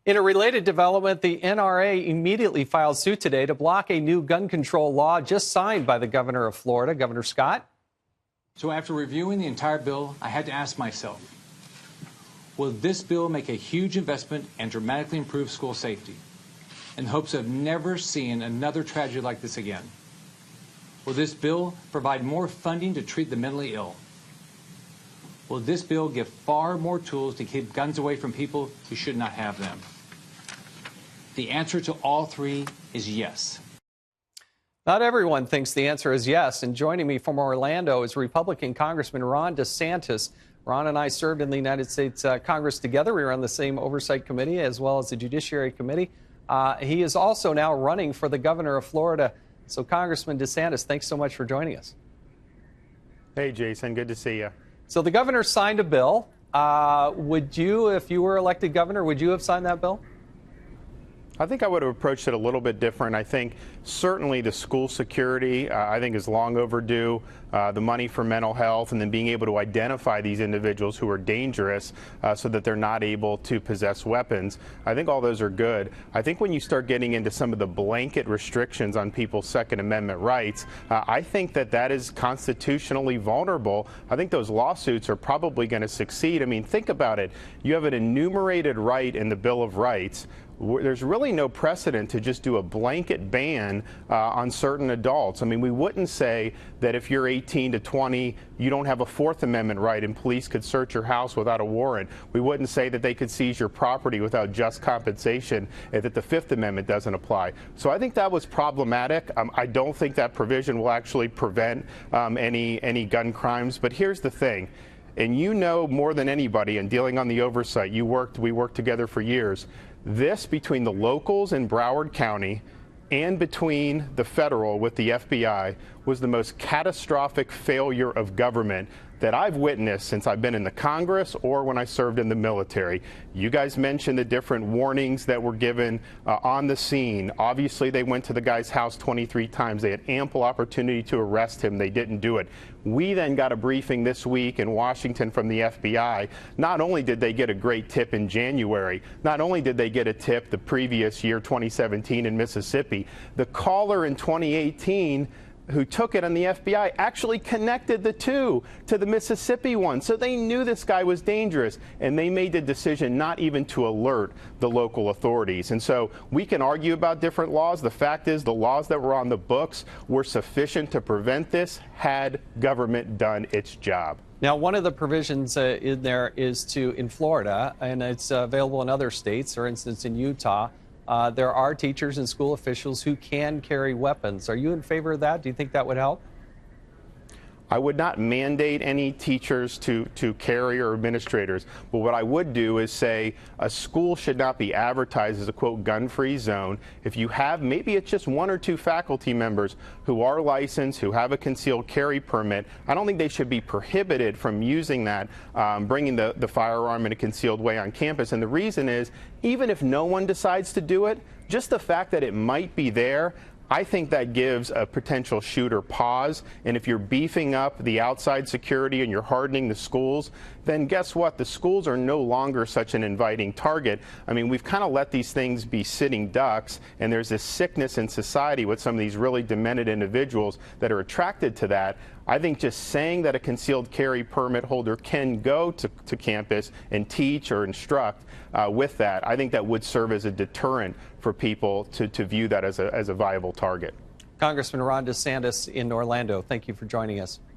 In a related development, the NRA immediately filed suit today to block a new gun control law just signed by the governor of Florida, Governor Scott. So after reviewing the entire bill, I had to ask myself, will this bill make a huge investment and dramatically improve school safety in hopes of never seeing another tragedy like this again? Will this bill provide more funding to treat the mentally ill? Will this bill give far more tools to keep guns away from people who should not have them? The answer to all three is yes. Not everyone thinks the answer is yes. And joining me from Orlando is Republican Congressman Ron DeSantis. Ron and I served in the United States Congress together. We were on the same oversight committee as well as the Judiciary Committee. He is also now running for the governor of Florida. So, Congressman DeSantis, thanks so much for joining us. Hey, Jason. Good to see you. So the governor signed a bill. Would you, if you were elected governor, would you have signed that bill? I think I would have approached it a little bit different. I think certainly the school security, I think, is long overdue. The money for mental health, and then being able to identify these individuals who are dangerous so that they're not able to possess weapons. I think all those are good. I think when you start getting into some of the blanket restrictions on people's Second Amendment rights, I think that is constitutionally vulnerable. I think those lawsuits are probably going to succeed. I mean, think about it. You have an enumerated right in the Bill of Rights. There's really no precedent to just do a blanket ban on certain adults. I mean, we wouldn't say that if you're 18 to 20, you don't have a Fourth Amendment right and police could search your house without a warrant. We wouldn't say that they could seize your property without just compensation, and that the Fifth Amendment doesn't apply. So I think that was problematic. I don't think that provision will actually prevent any gun crimes. But here's the thing. And you know more than anybody in dealing on the oversight, we worked together for years. This, between the locals in Broward County and between the federal with the FBI, was the most catastrophic failure of government that I've witnessed since I've been in the Congress or when I served in the military. You guys mentioned the different warnings that were given on the scene. Obviously, they went to the guy's house 23 times. They had ample opportunity to arrest him. They didn't do it. We then got a briefing this week in Washington from the FBI. Not only did they get a great tip in January, not only did they get a tip the previous year, 2017, in Mississippi, the caller in 2018 who took it on the FBI actually connected the two to the Mississippi one. So they knew this guy was dangerous, and they made the decision not even to alert the local authorities. And so we can argue about different laws. The fact is the laws that were on the books were sufficient to prevent this had government done its job. Now, one of the provisions in there is in Florida, and it's available in other states, for instance, in Utah, there are teachers and school officials who can carry weapons. Are you in favor of that? Do you think that would help? I would not mandate any teachers to carry or administrators, but what I would do is say a school should not be advertised as a, quote, gun-free zone. If you have, maybe it's just one or two faculty members who are licensed, who have a concealed carry permit, I don't think they should be prohibited from using that, bringing the firearm in a concealed way on campus. And the reason is, even if no one decides to do it, just the fact that it might be there, I think that gives a potential shooter pause. And if you're beefing up the outside security and you're hardening the schools, then guess what? The schools are no longer such an inviting target. I mean, we've kind of let these things be sitting ducks, and there's this sickness in society with some of these really demented individuals that are attracted to that. I think just saying that a concealed carry permit holder can go to campus and teach or instruct with that, I think that would serve as a deterrent for people to view that as a viable target. Congressman Ron DeSantis in Orlando, thank you for joining us.